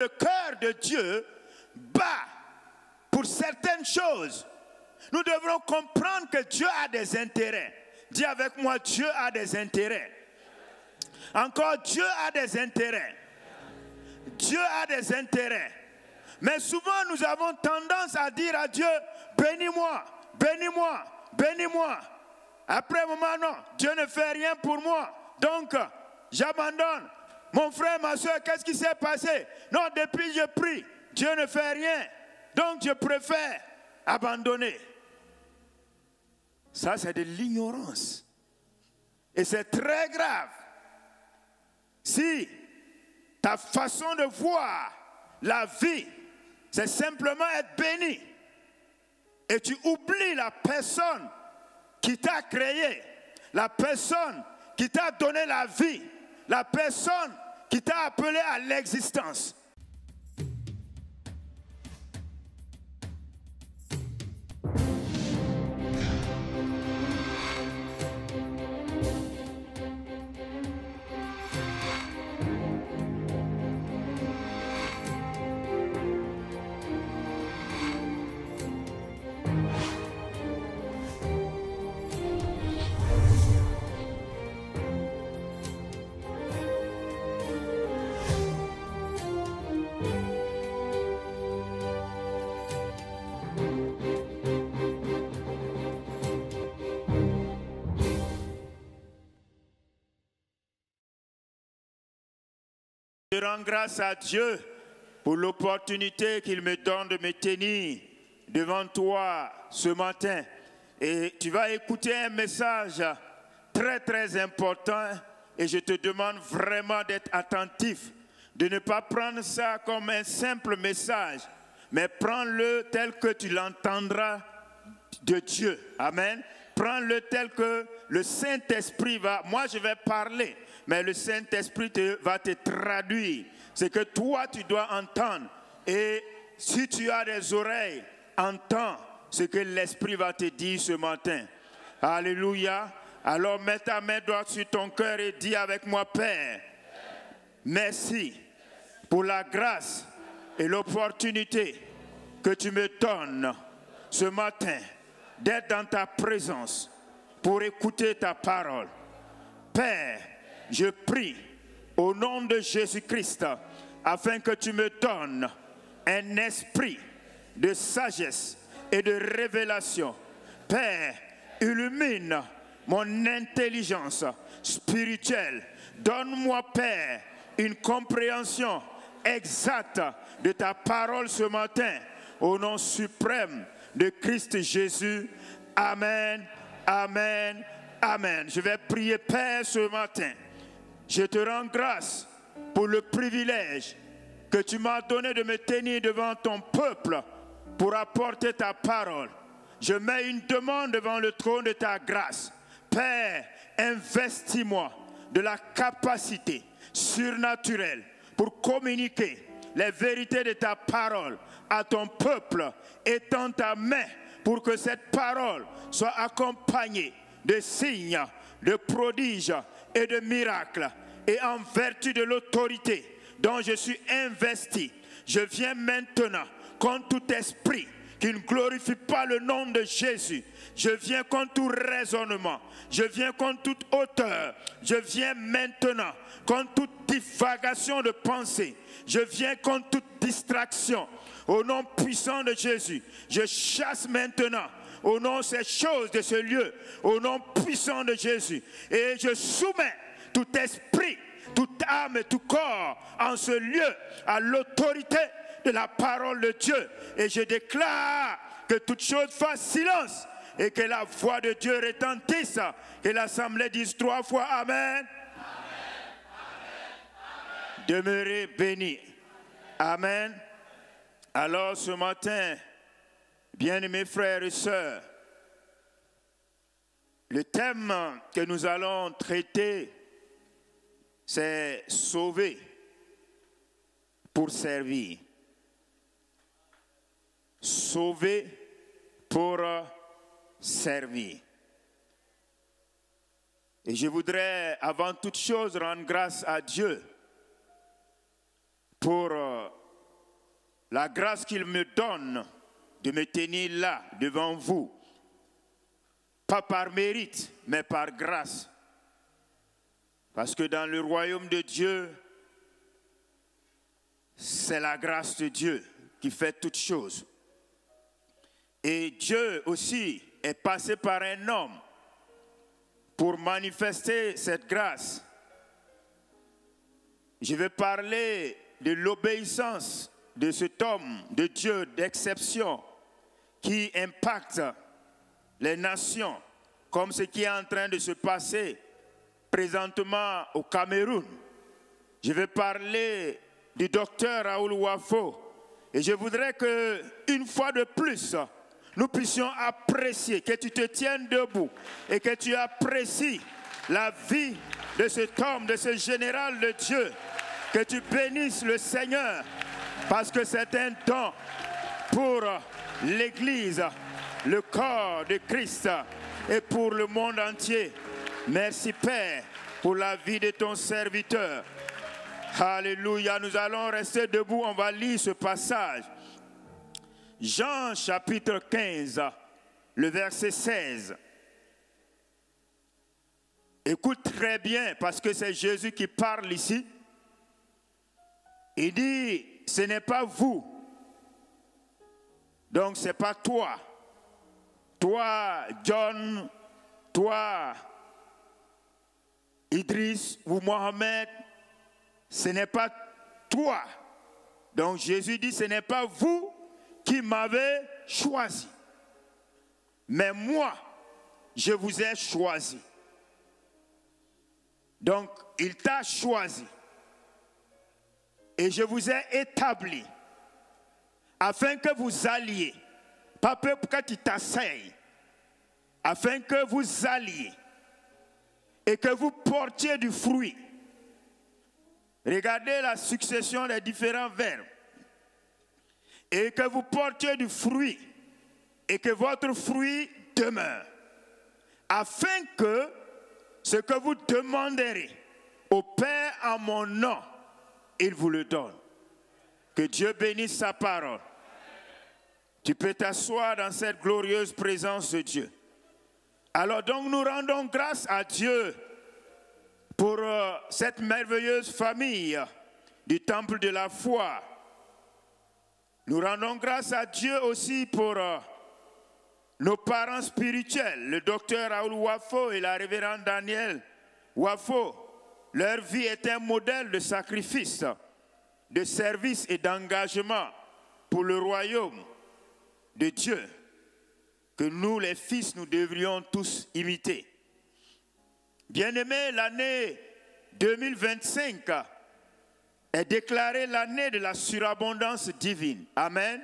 Le cœur de Dieu bat pour certaines choses. Nous devrons comprendre que Dieu a des intérêts. Dis avec moi, Dieu a des intérêts. Encore, Dieu a des intérêts. Dieu a des intérêts. Mais souvent, nous avons tendance à dire à Dieu, bénis-moi, bénis-moi, bénis-moi. Après un moment, non, Dieu ne fait rien pour moi. Donc, j'abandonne. Mon frère, ma soeur, qu'est-ce qui s'est passé? Non, depuis je prie, Dieu ne fait rien. Donc, je préfère abandonner. Ça, c'est de l'ignorance. Et c'est très grave. Si ta façon de voir la vie, c'est simplement être béni, et tu oublies la personne qui t'a créé, la personne qui t'a donné la vie, la personne qui t'a appelé à l'existence. Je rends grâce à Dieu pour l'opportunité qu'il me donne de me tenir devant toi ce matin. Et tu vas écouter un message très très important et je te demande vraiment d'être attentif, de ne pas prendre ça comme un simple message, mais prends-le tel que tu l'entendras de Dieu. Amen. Prends-le tel que le Saint-Esprit va... Moi, je vais parler, mais le Saint-Esprit va te traduire ce que toi, tu dois entendre. Et si tu as des oreilles, entends ce que l'Esprit va te dire ce matin. Alléluia. Alors, mets ta main droite sur ton cœur et dis avec moi, Père, merci pour la grâce et l'opportunité que tu me donnes ce matin d'être dans ta présence pour écouter ta parole. Père, je prie au nom de Jésus-Christ afin que tu me donnes un esprit de sagesse et de révélation. Père, illumine mon intelligence spirituelle. Donne-moi, Père, une compréhension exacte de ta parole ce matin. Au nom suprême de Christ Jésus. Amen, amen, amen. Je vais prier, Père, ce matin. Je te rends grâce pour le privilège que tu m'as donné de me tenir devant ton peuple pour apporter ta parole. Je mets une demande devant le trône de ta grâce. Père, investis-moi de la capacité surnaturelle pour communiquer les vérités de ta parole à ton peuple. Étends ta main pour que cette parole soit accompagnée de signes, de prodiges et de miracles. Et en vertu de l'autorité dont je suis investi, je viens maintenant contre tout esprit qui ne glorifie pas le nom de Jésus. Je viens contre tout raisonnement. Je viens contre toute hauteur. Je viens maintenant contre toute divagation de pensée. Je viens contre toute distraction. Au nom puissant de Jésus, je chasse maintenant au nom de ces choses de ce lieu, au nom puissant de Jésus. Et je soumets tout esprit, toute âme et tout corps en ce lieu à l'autorité de la parole de Dieu. Et je déclare que toute chose fasse silence et que la voix de Dieu retentisse. Que l'assemblée dise 3 fois Amen. Amen, amen, amen. Demeurez bénis. Amen. Alors ce matin, bien-aimés frères et sœurs, le thème que nous allons traiter, c'est sauver pour servir. Sauver pour servir. Et je voudrais avant toute chose rendre grâce à Dieu pour la grâce qu'il me donne de me tenir là, devant vous, pas par mérite, mais par grâce. Parce que dans le royaume de Dieu, c'est la grâce de Dieu qui fait toutes choses. Et Dieu aussi est passé par un homme pour manifester cette grâce. Je vais parler de l'obéissance de cet homme de Dieu d'exception qui impacte les nations, comme ce qui est en train de se passer présentement au Cameroun. Je vais parler du docteur Raoul Wafo. Et je voudrais que, une fois de plus, nous puissions apprécier, que tu te tiennes debout et que tu apprécies la vie de cet homme, de ce général de Dieu. Que tu bénisses le Seigneur, parce que c'est un don pour l'Église, le corps de Christ et pour le monde entier. Merci Père pour la vie de ton serviteur. Alléluia, nous allons rester debout, on va lire ce passage. Jean chapitre 15, le verset 16. Écoute très bien parce que c'est Jésus qui parle ici. Il dit, ce n'est pas vous. Donc ce n'est pas toi. Toi, John, toi, Idriss ou Mohamed, ce n'est pas toi. Donc Jésus dit, ce n'est pas vous qui m'avez choisi. Mais moi, je vous ai choisi. Donc, il t'a choisi. Et je vous ai établi afin que vous alliez, pas pour que tu t'asseyes, afin que vous alliez et que vous portiez du fruit. Regardez la succession des différents verbes. Et que vous portiez du fruit et que votre fruit demeure, afin que ce que vous demanderez au Père en mon nom, il vous le donne. Que Dieu bénisse sa parole. Tu peux t'asseoir dans cette glorieuse présence de Dieu. Alors donc nous rendons grâce à Dieu pour cette merveilleuse famille du temple de la foi. Nous rendons grâce à Dieu aussi pour nos parents spirituels, le docteur Raoul Wafo et la révérende Danielle Wafo. Leur vie est un modèle de sacrifice, de service et d'engagement pour le royaume de Dieu, que nous, les fils, nous devrions tous imiter. Bien-aimés, l'année 2025 est déclarée l'année de la surabondance divine. Amen.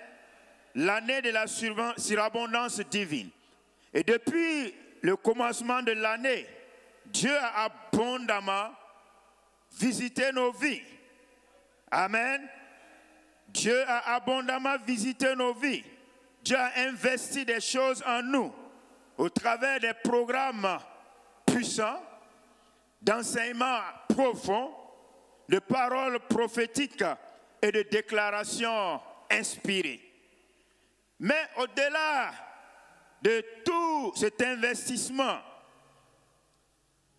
L'année de la surabondance divine. Et depuis le commencement de l'année, Dieu a abondamment visité nos vies. Amen. Dieu a abondamment visité nos vies. Dieu a investi des choses en nous au travers des programmes puissants, d'enseignements profonds, de paroles prophétiques et de déclarations inspirées. Mais au-delà de tout cet investissement,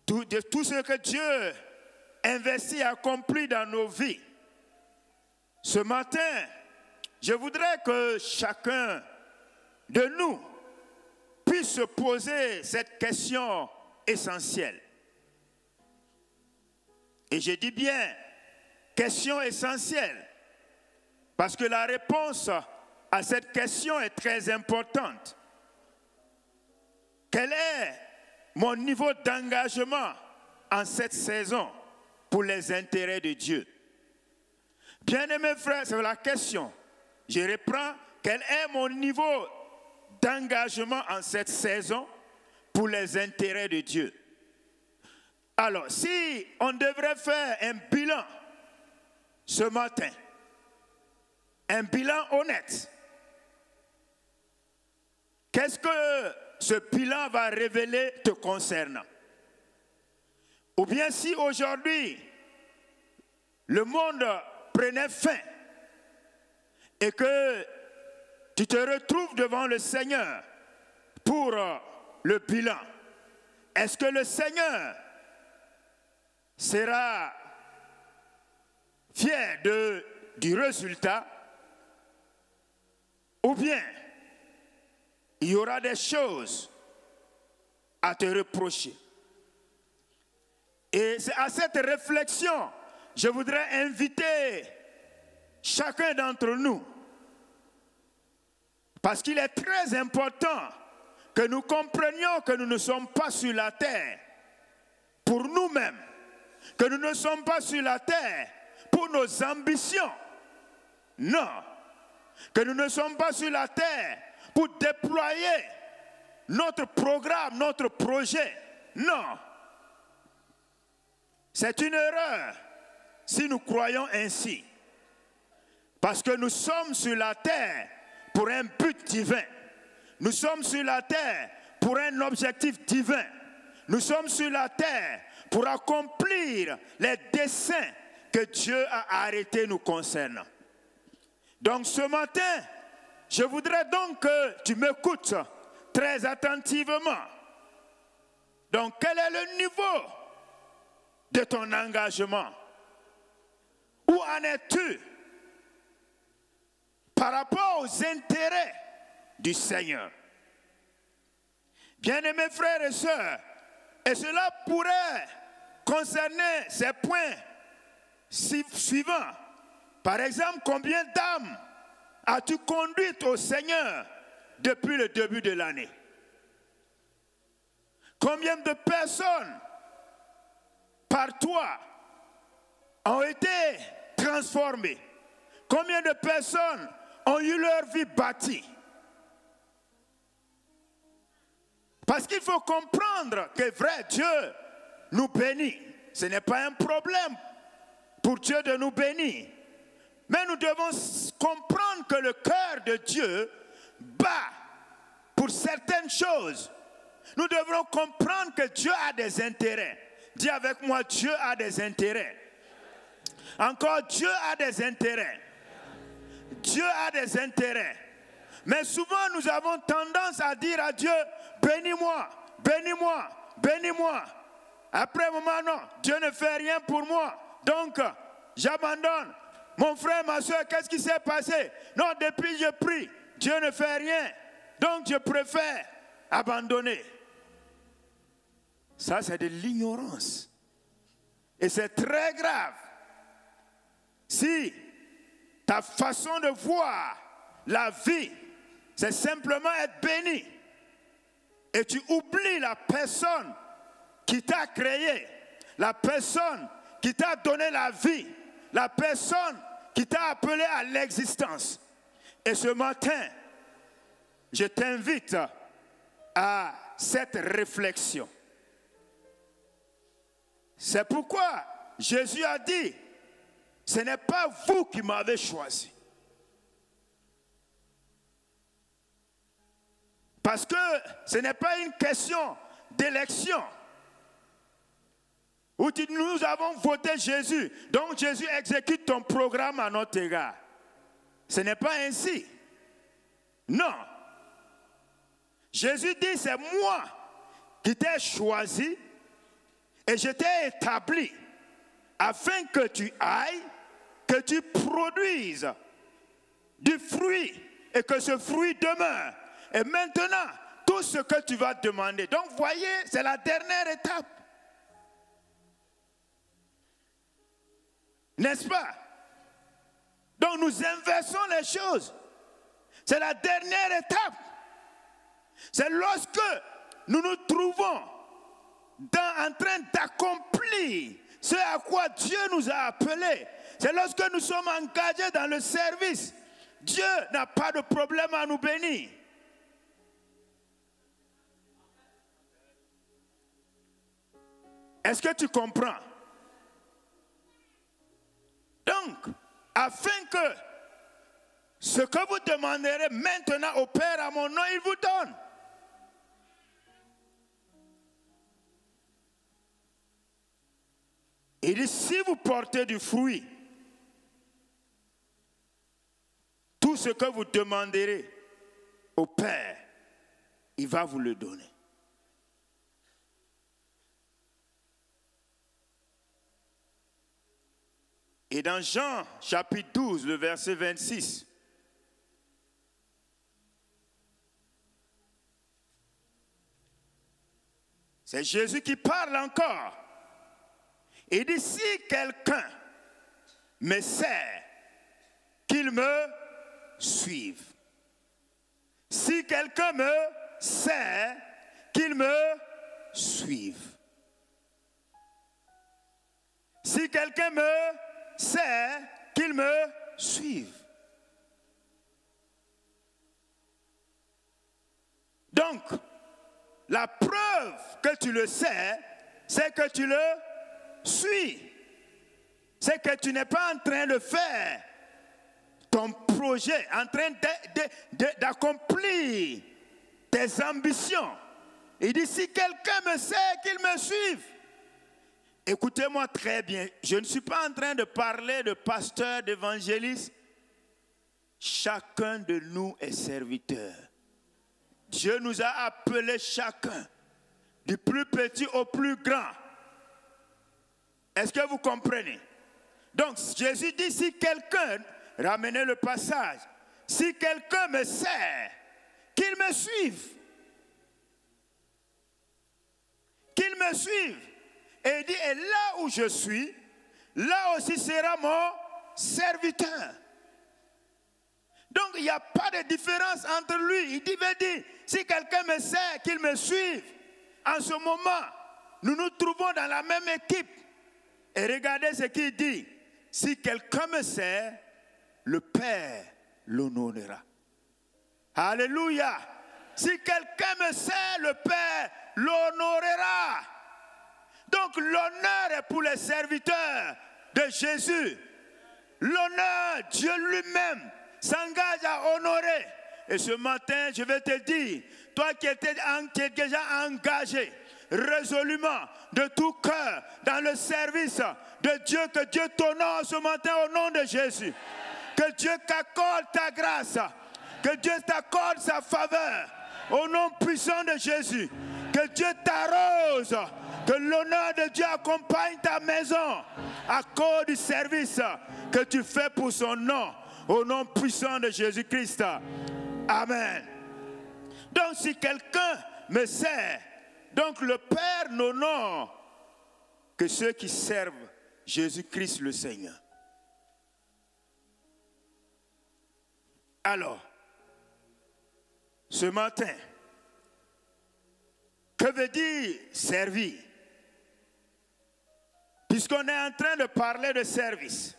de tout ce que Dieu investit et accomplit dans nos vies, ce matin, je voudrais que chacun de nous puisse se poser cette question essentielle. Et je dis bien, question essentielle, parce que la réponse à cette question est très importante. Quel est mon niveau d'engagement en cette saison pour les intérêts de Dieu? Bien-aimés frères, c'est la question. Je reprends, quel est mon niveau d'engagement en cette saison pour les intérêts de Dieu? Alors, si on devrait faire un bilan ce matin, un bilan honnête, qu'est-ce que ce bilan va révéler te concernant? Ou bien si aujourd'hui, le monde prenait fin et que tu te retrouves devant le Seigneur pour le bilan, est-ce que le Seigneur sera fier du résultat, ou bien il y aura des choses à te reprocher? Et c'est à cette réflexion, je voudrais inviter chacun d'entre nous, parce qu'il est très important que nous comprenions que nous ne sommes pas sur la terre pour nous-mêmes, que nous ne sommes pas sur la terre pour nos ambitions. Non, que nous ne sommes pas sur la terre pour déployer notre programme, notre projet. Non, c'est une erreur si nous croyons ainsi. Parce que nous sommes sur la terre pour un but divin. Nous sommes sur la terre pour un objectif divin. Nous sommes sur la terre pour accomplir les desseins que Dieu a arrêtés nous concernant. Donc ce matin, je voudrais donc que tu m'écoutes très attentivement. Donc quel est le niveau de ton engagement? Où en es-tu par rapport aux intérêts du Seigneur? Bien-aimés frères et sœurs, et cela pourrait concerner ces points suivants. Par exemple, combien d'âmes as-tu conduites au Seigneur depuis le début de l'année? Combien de personnes par toi ont été transformées? Combien de personnes ont eu leur vie bâtie? Parce qu'il faut comprendre que vrai Dieu nous bénit. Ce n'est pas un problème pour Dieu de nous bénir. Mais nous devons comprendre que le cœur de Dieu bat pour certaines choses. Nous devons comprendre que Dieu a des intérêts. Dis avec moi, Dieu a des intérêts. Encore, Dieu a des intérêts. Dieu a des intérêts. Mais souvent, nous avons tendance à dire à Dieu, bénis-moi, bénis-moi, bénis-moi. Après un moment, non, Dieu ne fait rien pour moi. Donc, j'abandonne. Mon frère, ma soeur, qu'est-ce qui s'est passé? Non, depuis je prie, Dieu ne fait rien. Donc, je préfère abandonner. Ça, c'est de l'ignorance. Et c'est très grave. Si ta façon de voir la vie, c'est simplement être béni, et tu oublies la personne qui t'a créé, la personne qui t'a donné la vie, la personne qui t'a appelé à l'existence. Et ce matin, je t'invite à cette réflexion. C'est pourquoi Jésus a dit, ce n'est pas vous qui m'avez choisi. Parce que ce n'est pas une question d'élection. Où nous avons voté Jésus, donc Jésus exécute ton programme à notre égard. Ce n'est pas ainsi. Non. Jésus dit, c'est moi qui t'ai choisi et je t'ai établi afin que tu ailles, que tu produises du fruit et que ce fruit demeure. Et maintenant, tout ce que tu vas demander. Donc, voyez, c'est la dernière étape. N'est-ce pas? Donc, nous inversons les choses. C'est la dernière étape. C'est lorsque nous nous trouvons en train d'accomplir ce à quoi Dieu nous a appelés. C'est lorsque nous sommes engagés dans le service. Dieu n'a pas de problème à nous bénir. Est-ce que tu comprends? Donc, afin que ce que vous demanderez maintenant au Père à mon nom, il vous donne. Il dit, si vous portez du fruit, tout tout ce que vous demanderez au Père, il va vous le donner. Et dans Jean chapitre 12, le verset 26, c'est Jésus qui parle encore. Il dit, si quelqu'un me sert, qu'il me suive. Si quelqu'un me sert, qu'il me suive. Si quelqu'un me sert, qu'il me suive. Donc, la preuve que tu le sais, c'est que tu le suis. C'est que tu n'es pas en train de faire ton projet, en train d'accomplir tes ambitions. Il dit, si quelqu'un me sait, qu'il me suive. Écoutez-moi très bien, je ne suis pas en train de parler de pasteur, d'évangéliste. Chacun de nous est serviteur. Dieu nous a appelés chacun, du plus petit au plus grand. Est-ce que vous comprenez? Donc Jésus dit, si quelqu'un, ramenez le passage, si quelqu'un me sert, qu'il me suive. Qu'il me suive. Et il dit, et là où je suis, là aussi sera mon serviteur. Donc il n'y a pas de différence entre lui. Il veut dire, si quelqu'un me sert, qu'il me suive. En ce moment, nous nous trouvons dans la même équipe. Et regardez ce qu'il dit. Si quelqu'un me sert, le Père l'honorera. Alléluia. Si quelqu'un me sert, le Père l'honorera. Donc l'honneur est pour les serviteurs de Jésus. L'honneur, Dieu lui-même s'engage à honorer. Et ce matin, je vais te dire, toi qui es déjà engagé résolument, de tout cœur, dans le service de Dieu, que Dieu t'honore ce matin au nom de Jésus. Que Dieu t'accorde ta grâce, que Dieu t'accorde sa faveur, au nom puissant de Jésus. Que Dieu t'arrose, que l'honneur de Dieu accompagne ta maison à cause du service que tu fais pour son nom, au nom puissant de Jésus-Christ. Amen. Donc si quelqu'un me sert, donc le Père n'honore que ceux qui servent Jésus-Christ le Seigneur. Alors, ce matin, que veut dire servir? Puisqu'on est en train de parler de service.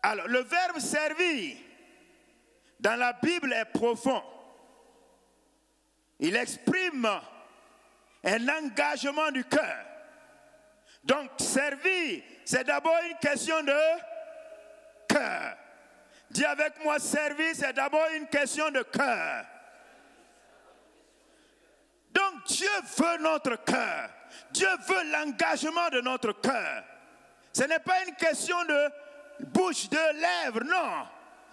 Alors, le verbe servir, dans la Bible, est profond. Il exprime un engagement du cœur. Donc, servir, c'est d'abord une question de cœur. Dis avec moi, servir, c'est d'abord une question de cœur. Donc, Dieu veut notre cœur. Dieu veut l'engagement de notre cœur. Ce n'est pas une question de bouche, de lèvres, non.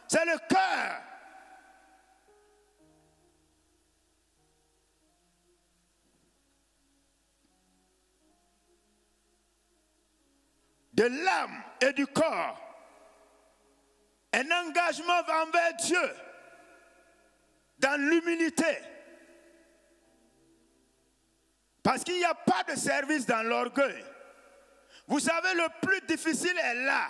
C'est le cœur. De l'âme et du corps. Un engagement envers Dieu dans l'humilité. Parce qu'il n'y a pas de service dans l'orgueil. Vous savez, le plus difficile est là.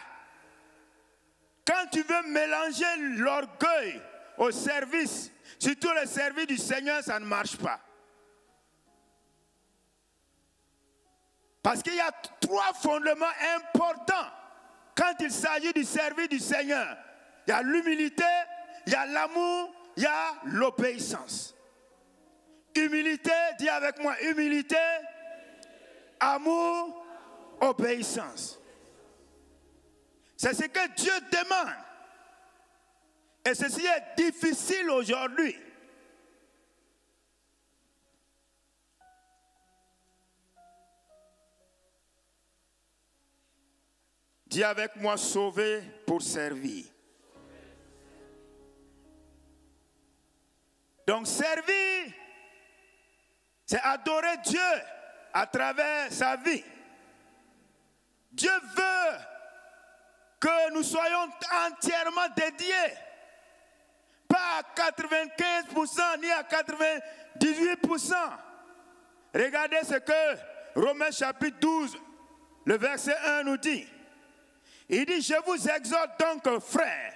Quand tu veux mélanger l'orgueil au service, surtout le service du Seigneur, ça ne marche pas. Parce qu'il y a 3 fondements importants quand il s'agit du service du Seigneur. Il y a l'humilité, il y a l'amour, il y a l'obéissance. Humilité, dis avec moi, humilité, amour, obéissance. C'est ce que Dieu demande. Et ceci est difficile aujourd'hui. Dis avec moi, sauvé pour servir. Donc servir, c'est adorer Dieu à travers sa vie. Dieu veut que nous soyons entièrement dédiés. Pas à 95% ni à 98%. Regardez ce que Romains chapitre 12, le verset 1 nous dit. Il dit, je vous exhorte donc, frères,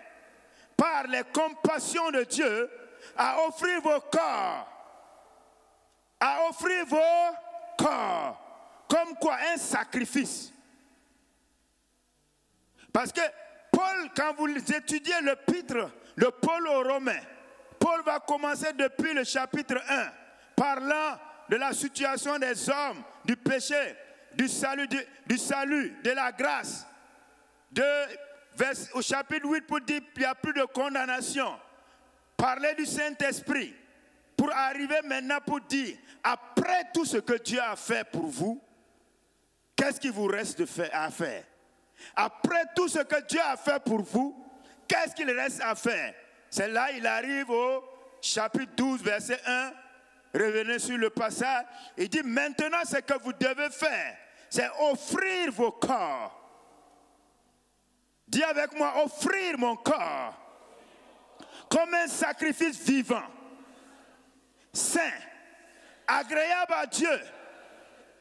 par les compassions de Dieu, à offrir vos corps. À offrir vos corps. Comme quoi? Un sacrifice. Parce que Paul, quand vous étudiez l'épître de Paul aux Romains, Paul va commencer depuis le chapitre 1, parlant de la situation des hommes, du péché, du salut, de la grâce. Au chapitre 8, pour dire qu'il n'y a plus de condamnation. Parler du Saint-Esprit. Pour arriver maintenant pour dire, après tout ce que Dieu a fait pour vous, qu'est-ce qu'il vous reste à faire? Après tout ce que Dieu a fait pour vous, qu'est-ce qu'il reste à faire? C'est là il arrive au chapitre 12, verset 1. Revenez sur le passage. Il dit, maintenant ce que vous devez faire, c'est offrir vos corps. Dis avec moi, offrir mon corps comme un sacrifice vivant, saint, agréable à Dieu.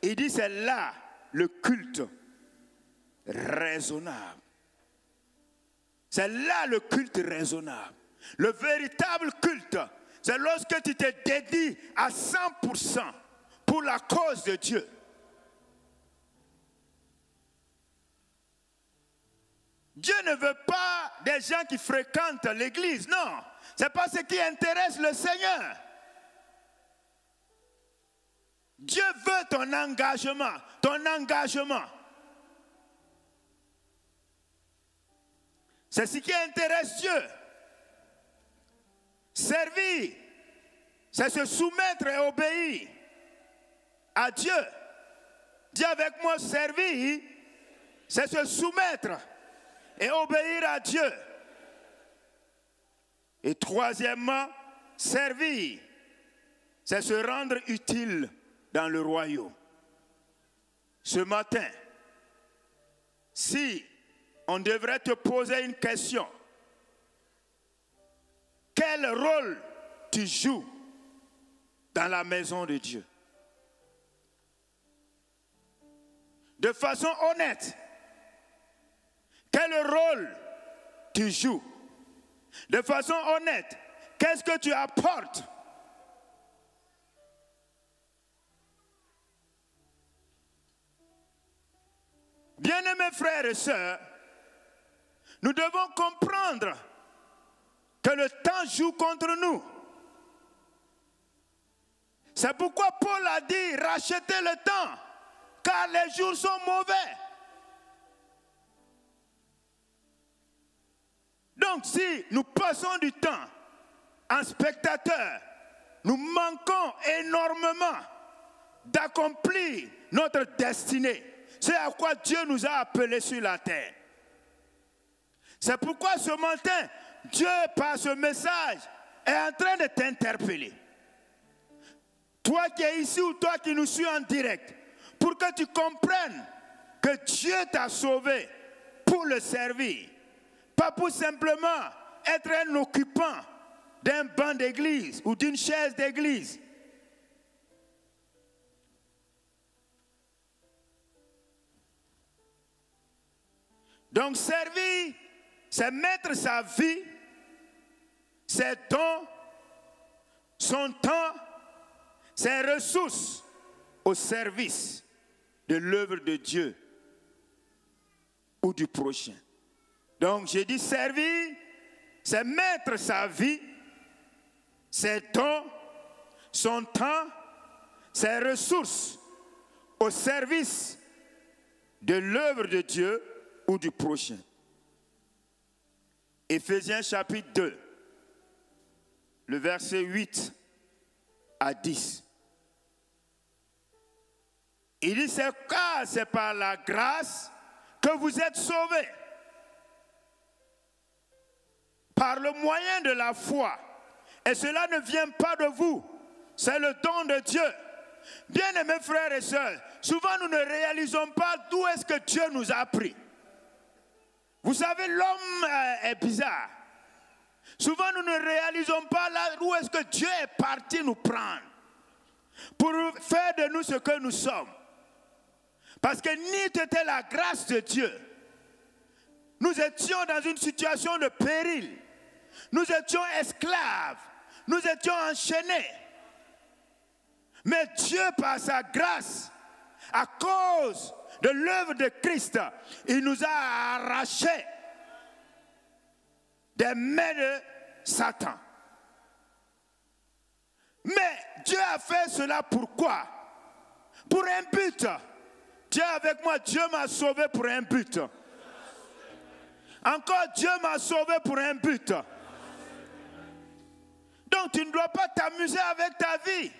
Il dit, c'est là le culte raisonnable. C'est là le culte raisonnable. Le véritable culte, c'est lorsque tu te dédies à 100% pour la cause de Dieu. Dieu ne veut pas des gens qui fréquentent l'église, non. Ce n'est pas ce qui intéresse le Seigneur. Dieu veut ton engagement, ton engagement. C'est ce qui intéresse Dieu. Servir, c'est se soumettre et obéir à Dieu. Dis avec moi, servir, c'est se soumettre et obéir à Dieu. Et troisièmement, servir, c'est se rendre utile dans le royaume. Ce matin, si on devrait te poser une question, quel rôle tu joues dans la maison de Dieu? De façon honnête, quel rôle tu joues? De façon honnête, qu'est-ce que tu apportes? Bien-aimés frères et sœurs, nous devons comprendre que le temps joue contre nous. C'est pourquoi Paul a dit, rachetez le temps, car les jours sont mauvais. Donc si nous passons du temps en spectateur, nous manquons énormément d'accomplir notre destinée. C'est à quoi Dieu nous a appelés sur la terre. C'est pourquoi ce matin, Dieu, par ce message, est en train de t'interpeller. Toi qui es ici ou toi qui nous suis en direct, pour que tu comprennes que Dieu t'a sauvé pour le servir. Pas pour simplement être un occupant d'un banc d'église ou d'une chaise d'église. Donc servir, c'est mettre sa vie, ses dons, son temps, ses ressources au service de l'œuvre de Dieu ou du prochain. Donc j'ai dit servir, c'est mettre sa vie, ses dons, son temps, ses ressources au service de l'œuvre de Dieu ou du prochain. Éphésiens chapitre 2, le verset 8 à 10. Il dit, c'est par la grâce que vous êtes sauvés, par le moyen de la foi. Et cela ne vient pas de vous. C'est le don de Dieu. Bien-aimés frères et sœurs, souvent nous ne réalisons pas d'où est-ce que Dieu nous a pris. Vous savez, l'homme est bizarre. Souvent nous ne réalisons pas là où est-ce que Dieu est parti nous prendre pour faire de nous ce que nous sommes. Parce que ni était la grâce de Dieu. Nous étions dans une situation de péril. Nous étions esclaves. Nous étions enchaînés. Mais Dieu, par sa grâce, à cause de l'œuvre de Christ, il nous a arrachés des mains de Satan. Mais Dieu a fait cela pourquoi? Pour un but. Dieu avec moi, Dieu m'a sauvé pour un but. Encore Dieu m'a sauvé pour un but. Donc tu ne dois pas t'amuser avec ta vie.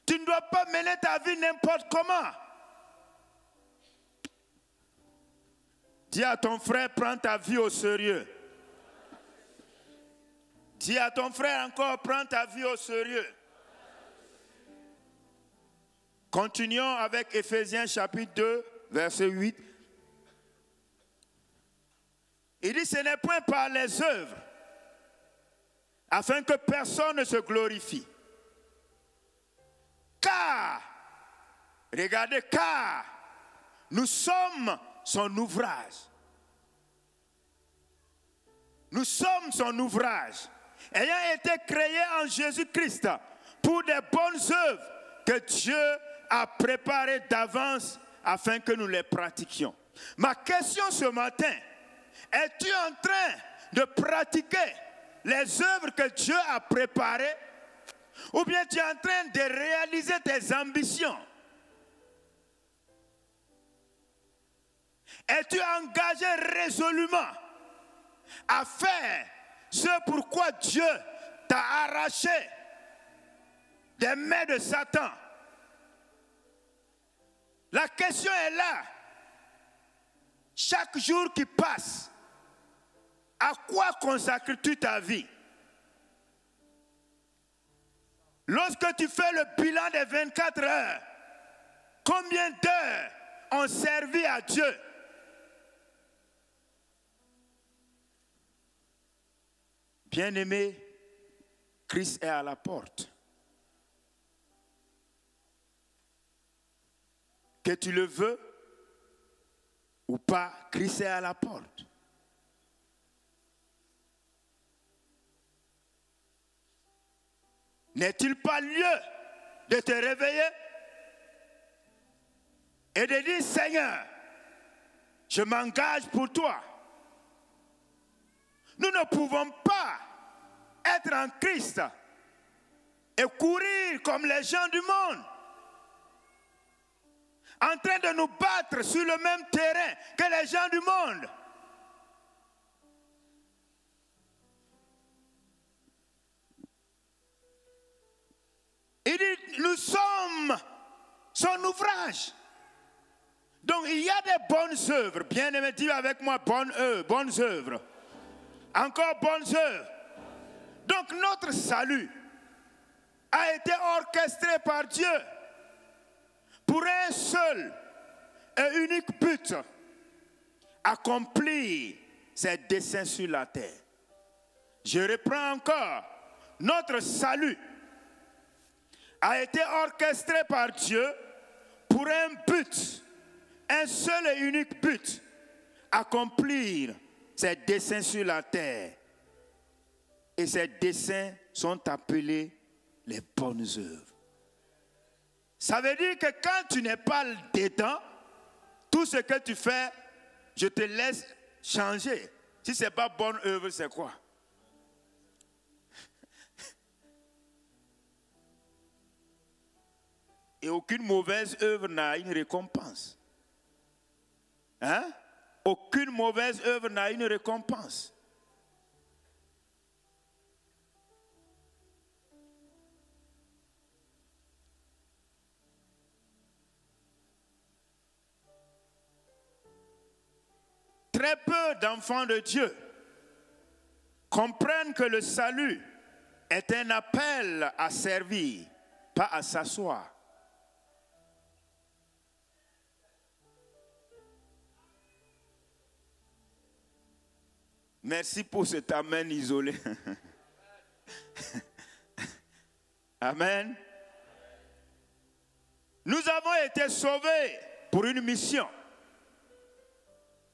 Tu ne dois pas mener ta vie n'importe comment. Dis à ton frère, prends ta vie au sérieux. Dis à ton frère encore, prends ta vie au sérieux. Continuons avec Éphésiens chapitre 2, verset 8. Il dit, ce n'est point par les œuvres, afin que personne ne se glorifie. Car, regardez, car nous sommes son ouvrage. Nous sommes son ouvrage, ayant été créés en Jésus-Christ pour des bonnes œuvres que Dieu a préparées d'avance afin que nous les pratiquions. Ma question ce matin, es-tu en train de pratiquer les œuvres que Dieu a préparées? Ou bien tu es en train de réaliser tes ambitions? Es-tu engagé résolument à faire ce pourquoi Dieu t'a arraché des mains de Satan? La question est là. Chaque jour qui passe, à quoi consacres-tu ta vie? Lorsque tu fais le bilan des 24 heures, combien d'heures ont servi à Dieu? Bien-aimé, Christ est à la porte. Que tu le veux ou pas, Christ est à la porte. N'est-il pas lieu de te réveiller et de dire, Seigneur, je m'engage pour toi? Nous ne pouvons pas être en Christ et courir comme les gens du monde, en train de nous battre sur le même terrain que les gens du monde. Il dit, nous sommes son ouvrage. Donc il y a des bonnes œuvres. Bien-aimé, dis avec moi, bonnes œuvres. Encore bonnes œuvres. Donc notre salut a été orchestré par Dieu pour un seul et unique but: accomplir ses desseins sur la terre. Je reprends encore. Notre salut a été orchestré par Dieu pour un but, un seul et unique but: accomplir ses desseins sur la terre. Et ces desseins sont appelés les bonnes œuvres. Ça veut dire que quand tu n'es pas dedans, tout ce que tu fais, je te laisse changer. Si ce n'est pas bonne œuvre, c'est quoi? Et aucune mauvaise œuvre n'a une récompense. Hein? Aucune mauvaise œuvre n'a une récompense. Très peu d'enfants de Dieu comprennent que le salut est un appel à servir, pas à s'asseoir. Merci pour cet amen isolé. Amen. Nous avons été sauvés pour une mission.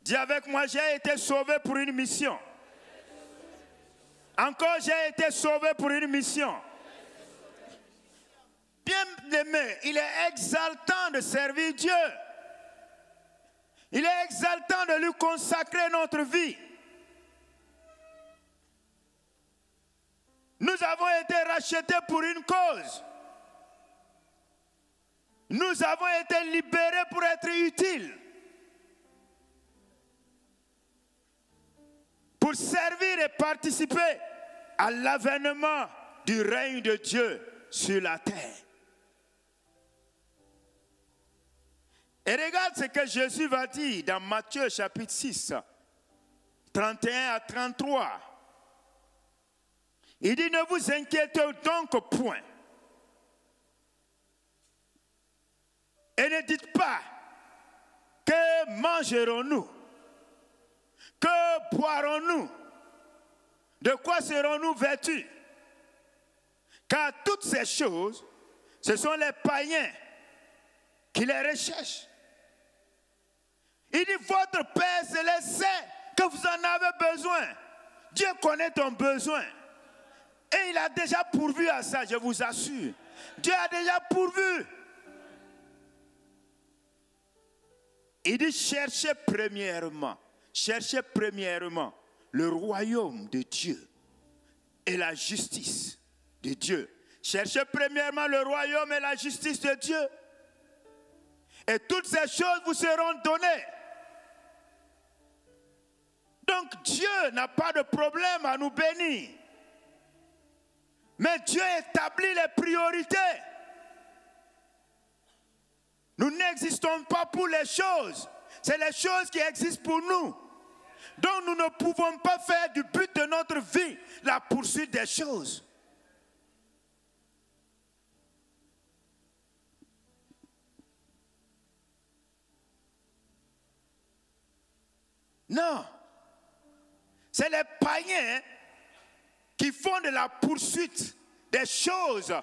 Dis avec moi, j'ai été sauvé pour une mission. Encore, j'ai été sauvé pour une mission. Bien-aimé, il est exaltant de servir Dieu. Il est exaltant de lui consacrer notre vie. Nous avons été rachetés pour une cause. Nous avons été libérés pour être utiles. Pour servir et participer à l'avènement du règne de Dieu sur la terre. Et regarde ce que Jésus va dire dans Matthieu chapitre 6, 31 à 33. Il dit, ne vous inquiétez donc point. Et ne dites pas, que mangerons-nous? Que boirons-nous? De quoi serons-nous vêtus? Car toutes ces choses, ce sont les païens qui les recherchent. Il dit, votre Père céleste sait que vous en avez besoin. Dieu connaît ton besoin. Et il a déjà pourvu à ça, je vous assure. Dieu a déjà pourvu. Il dit, cherchez premièrement le royaume de Dieu et la justice de Dieu. Cherchez premièrement le royaume et la justice de Dieu. Et toutes ces choses vous seront données. Donc Dieu n'a pas de problème à nous bénir. Mais Dieu établit les priorités. Nous n'existons pas pour les choses. C'est les choses qui existent pour nous. Donc nous ne pouvons pas faire du but de notre vie la poursuite des choses. Non. C'est les païens qui font de la poursuite des choses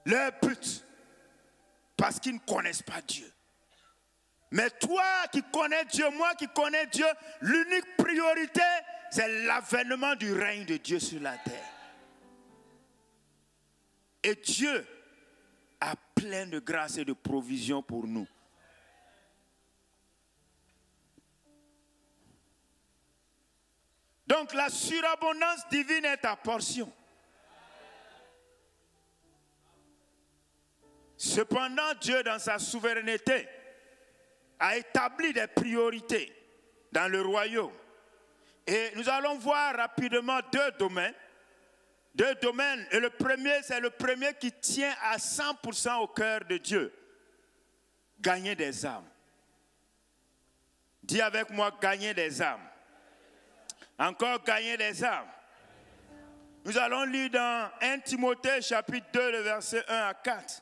leur but. Parce qu'ils ne connaissent pas Dieu. Mais toi qui connais Dieu, moi qui connais Dieu, l'unique priorité, c'est l'avènement du règne de Dieu sur la terre. Et Dieu a plein de grâce et de provision pour nous. Donc la surabondance divine est ta portion. Cependant, Dieu, dans sa souveraineté, a établi des priorités dans le royaume. Et nous allons voir rapidement deux domaines. Deux domaines. Et le premier, c'est le premier qui tient à 100% au cœur de Dieu. Gagner des âmes. Dis avec moi, gagner des âmes. Encore gagner des âmes. Nous allons lire dans 1 Timothée chapitre 2, le verset 1 à 4.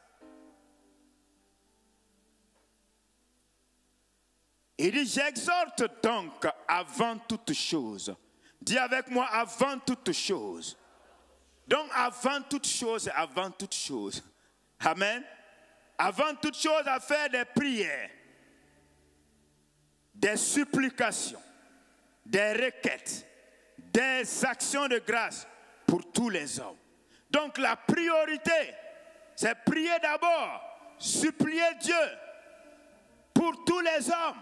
Il dit, j'exhorte donc avant toute chose. Dis avec moi, avant toute chose. Donc avant toute chose, avant toute chose. Amen. Avant toute chose, à faire des prières, des supplications, des requêtes, des actions de grâce pour tous les hommes. Donc la priorité, c'est prier d'abord, supplier Dieu pour tous les hommes.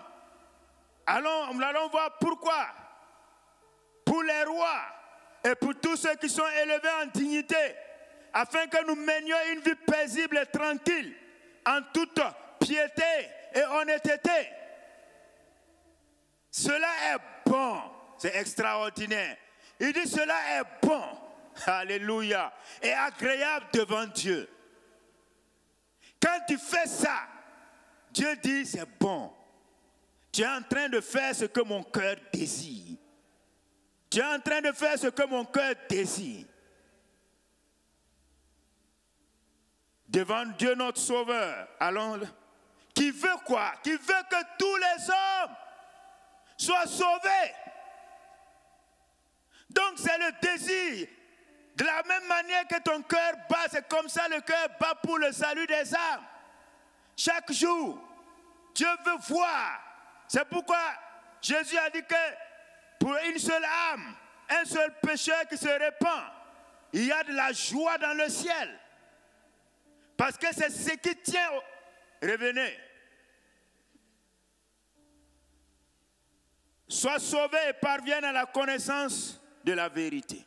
Allons voir pourquoi. Pour les rois et pour tous ceux qui sont élevés en dignité, afin que nous menions une vie paisible et tranquille, en toute piété et honnêteté. Cela est bon, c'est extraordinaire. Il dit cela est bon, alléluia, et agréable devant Dieu. Quand tu fais ça, Dieu dit c'est bon. Tu es en train de faire ce que mon cœur désire. Tu es en train de faire ce que mon cœur désire. Devant Dieu notre Sauveur, allons. Qui veut quoi? Qui veut que tous les hommes soient sauvés. Donc c'est le désir. De la même manière que ton cœur bat, c'est comme ça le cœur bat pour le salut des âmes. Chaque jour, Dieu veut voir. C'est pourquoi Jésus a dit que pour une seule âme, un seul pécheur qui se répand, il y a de la joie dans le ciel. Parce que c'est ce qui tient. Revenez. Sois sauvé et parvienne à la connaissance de la vérité.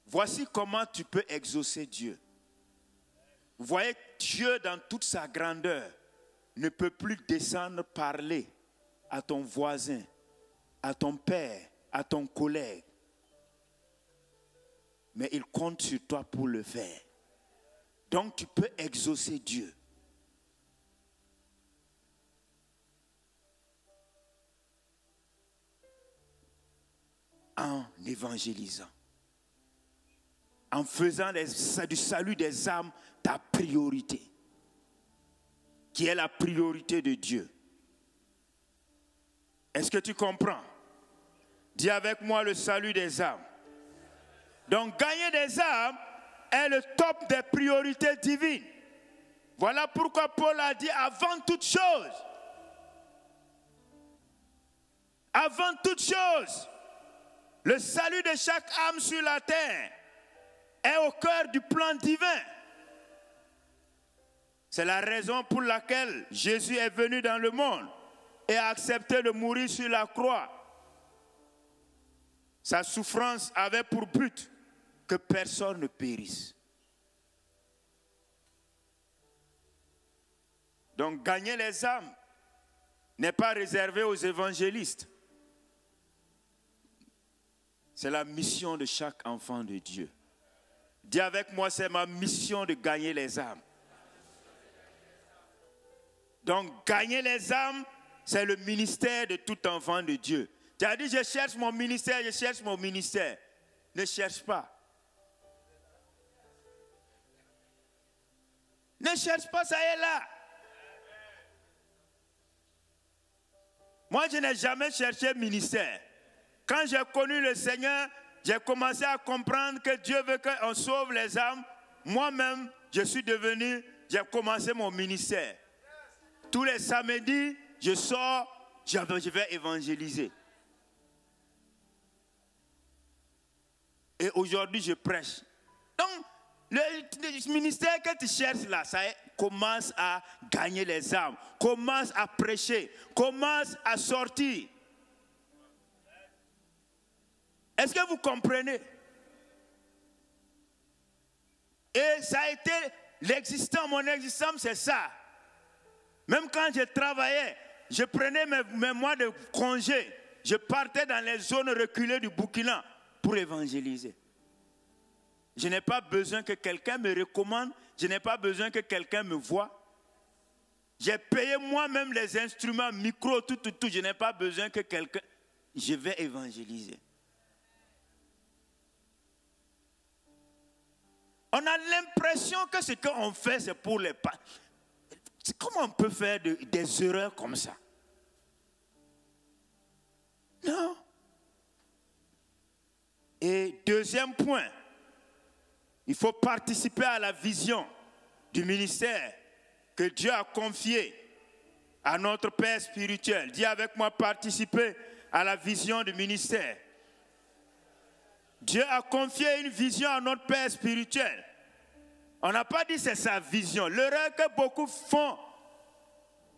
Voici comment tu peux exaucer Dieu. Vous voyez, Dieu dans toute sa grandeur ne peut plus descendre parler à ton voisin, à ton père, à ton collègue. Mais il compte sur toi pour le faire. Donc tu peux exaucer Dieu. En évangélisant. En faisant du salut des âmes ta priorité. Qui est la priorité de Dieu. Est-ce que tu comprends? Dis avec moi le salut des âmes. Donc gagner des âmes est le top des priorités divines. Voilà pourquoi Paul a dit avant toute chose. Avant toute chose, le salut de chaque âme sur la terre est au cœur du plan divin. C'est la raison pour laquelle Jésus est venu dans le monde et a accepté de mourir sur la croix. Sa souffrance avait pour but que personne ne périsse. Donc gagner les âmes n'est pas réservé aux évangélistes. C'est la mission de chaque enfant de Dieu. Dis avec moi, c'est ma mission de gagner les âmes. Donc gagner les âmes, c'est le ministère de tout enfant de Dieu. Tu as dit, je cherche mon ministère, je cherche mon ministère. Ne cherche pas. Ne cherche pas, ça est là. Moi, je n'ai jamais cherché ministère. Quand j'ai connu le Seigneur, j'ai commencé à comprendre que Dieu veut qu'on sauve les âmes. Moi-même, j'ai commencé mon ministère. Tous les samedis, je sors, je vais évangéliser. Et aujourd'hui, je prêche. Donc, le ministère que tu cherches là, ça commence à gagner les âmes, commence à prêcher, commence à sortir. Est-ce que vous comprenez? Et ça a été mon existence, c'est ça. Même quand je travaillais, je prenais mes mois de congé, je partais dans les zones reculées du Burkina pour évangéliser. Je n'ai pas besoin que quelqu'un me recommande, je n'ai pas besoin que quelqu'un me voie. J'ai payé moi-même les instruments, micro, tout. Je n'ai pas besoin que quelqu'un... Je vais évangéliser. On a l'impression que ce qu'on fait, c'est pour les pas. Comment on peut faire des erreurs comme ça? Non. Et deuxième point, il faut participer à la vision du ministère que Dieu a confié à notre Père spirituel. Dis avec moi, participer à la vision du ministère. Dieu a confié une vision à notre Père spirituel. On n'a pas dit c'est sa vision. L'erreur que beaucoup font,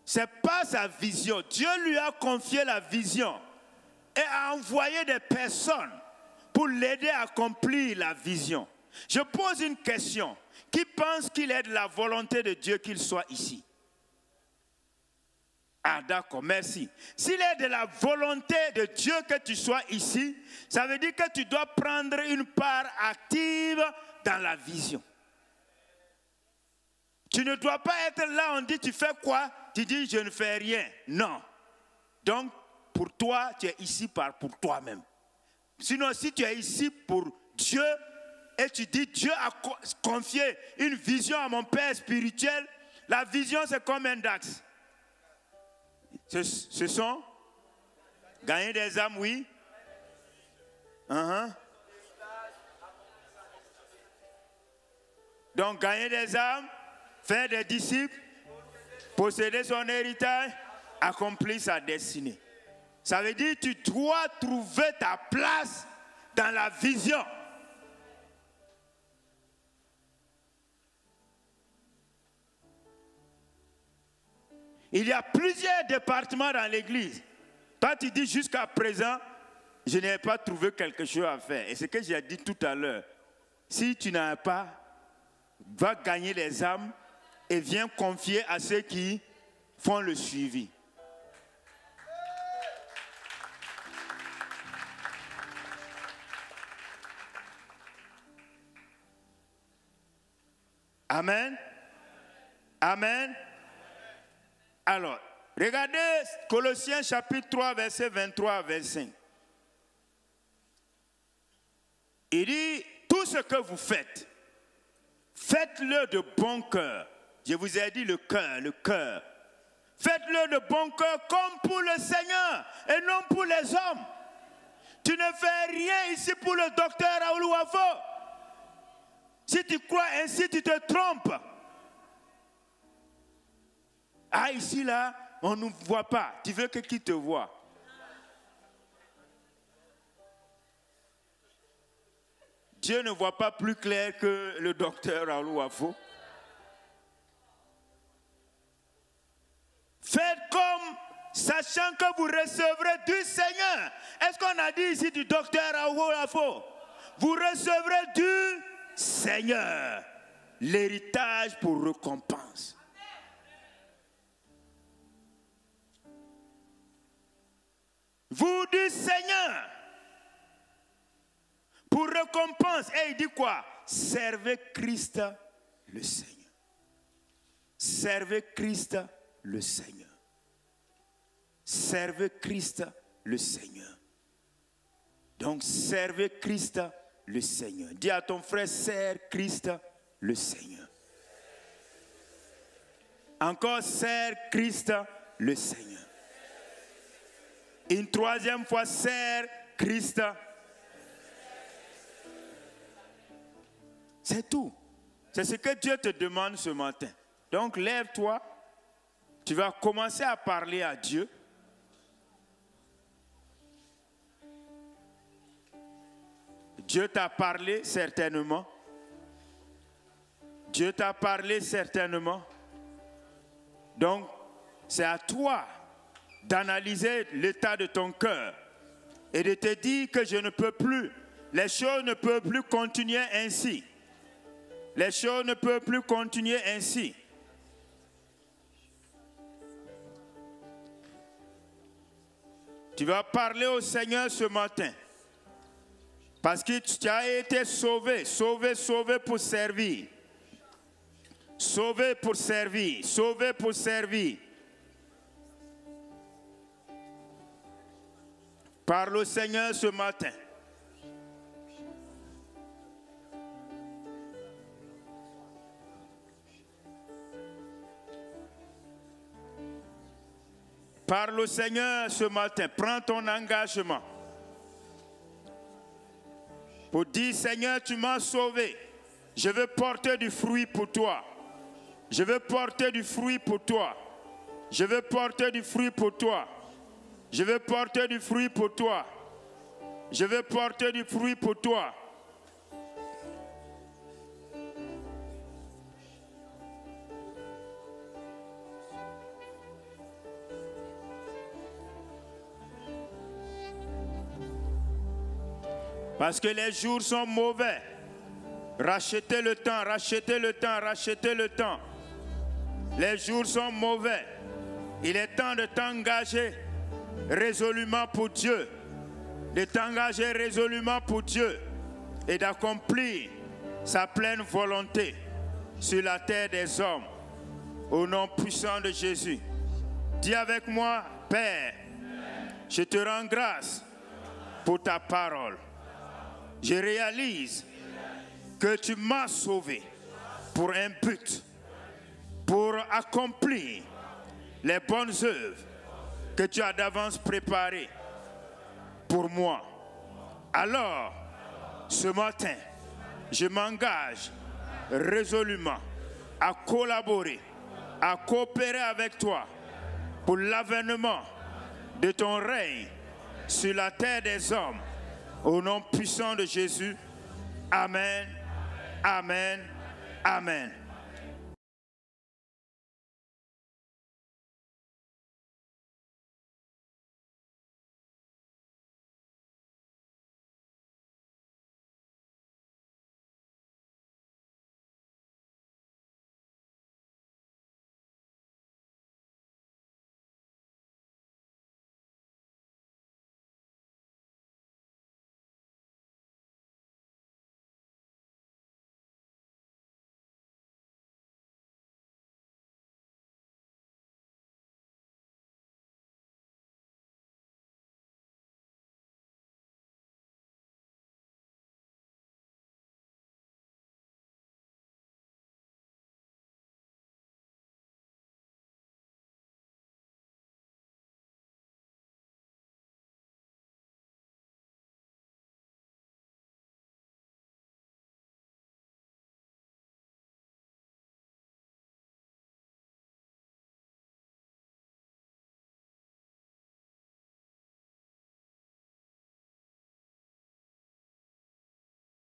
ce n'est pas sa vision. Dieu lui a confié la vision et a envoyé des personnes pour l'aider à accomplir la vision. Je pose une question. Qui pense qu'il est de la volonté de Dieu qu'il soit ici? Ah d'accord, merci. S'il est de la volonté de Dieu que tu sois ici, ça veut dire que tu dois prendre une part active dans la vision. Tu ne dois pas être là, on dit tu fais quoi? Tu dis je ne fais rien. Non. Donc pour toi, tu es ici pour toi-même. Sinon, si tu es ici pour Dieu et tu dis Dieu a confié une vision à mon père spirituel, la vision c'est comme un axe. Ce sont gagner des âmes, oui. Donc gagner des âmes, faire des disciples, posséder son héritage, accomplir sa destinée. Ça veut dire que tu dois trouver ta place dans la vision. Il y a plusieurs départements dans l'église. Toi, tu dis jusqu'à présent, je n'ai pas trouvé quelque chose à faire. Et ce que j'ai dit tout à l'heure, si tu n'as pas, va gagner les âmes et viens confier à ceux qui font le suivi. Amen. Amen. Alors, regardez Colossiens chapitre 3, verset 23 à 25. Il dit, tout ce que vous faites, faites-le de bon cœur. Je vous ai dit le cœur, le cœur. Faites-le de bon cœur comme pour le Seigneur et non pour les hommes. Tu ne fais rien ici pour le docteur Raoul Wafo. Si tu crois ainsi, tu te trompes. Ah, ici, là, on ne nous voit pas. Tu veux que qui te voit? Dieu ne voit pas plus clair que le docteur Raoul Wafo. Faites comme, sachant que vous recevrez du Seigneur. Est-ce qu'on a dit ici du docteur Raoul Wafo? Vous recevrez du Seigneur l'héritage pour récompense. Vous du Seigneur pour récompense. Et il dit quoi? Servez Christ le Seigneur. Servez Christ le Seigneur. Servez Christ le Seigneur. Donc servez Christ le Seigneur. Dis à ton frère, sers Christ le Seigneur. Encore, sers Christ le Seigneur. Une troisième fois, sers Christ. C'est tout. C'est ce que Dieu te demande ce matin. Donc lève-toi. Tu vas commencer à parler à Dieu. Dieu t'a parlé certainement. Dieu t'a parlé certainement. Donc, c'est à toi d'analyser l'état de ton cœur et de te dire que je ne peux plus. Les choses ne peuvent plus continuer ainsi. Les choses ne peuvent plus continuer ainsi. Tu vas parler au Seigneur ce matin. Parce que tu as été sauvé, sauvé pour servir. Sauvé pour servir, sauvé pour servir. Parle au Seigneur ce matin. Parle au Seigneur ce matin. Prends ton engagement. Pour dire, Seigneur, tu m'as sauvé. Je veux porter du fruit pour toi. Je veux porter du fruit pour toi. Je veux porter du fruit pour toi. Je veux porter du fruit pour toi. Je veux porter du fruit pour toi. Parce que les jours sont mauvais. Rachetez le temps, rachetez le temps, rachetez le temps. Les jours sont mauvais. Il est temps de t'engager résolument pour Dieu. De t'engager résolument pour Dieu. Et d'accomplir sa pleine volonté sur la terre des hommes. Au nom puissant de Jésus. Dis avec moi, Père, je te rends grâce pour ta parole. Je réalise que tu m'as sauvé pour un but, pour accomplir les bonnes œuvres que tu as d'avance préparées pour moi. Alors, ce matin, je m'engage résolument à collaborer, à coopérer avec toi pour l'avènement de ton règne sur la terre des hommes. Au nom puissant de Jésus. Amen. Amen. Amen.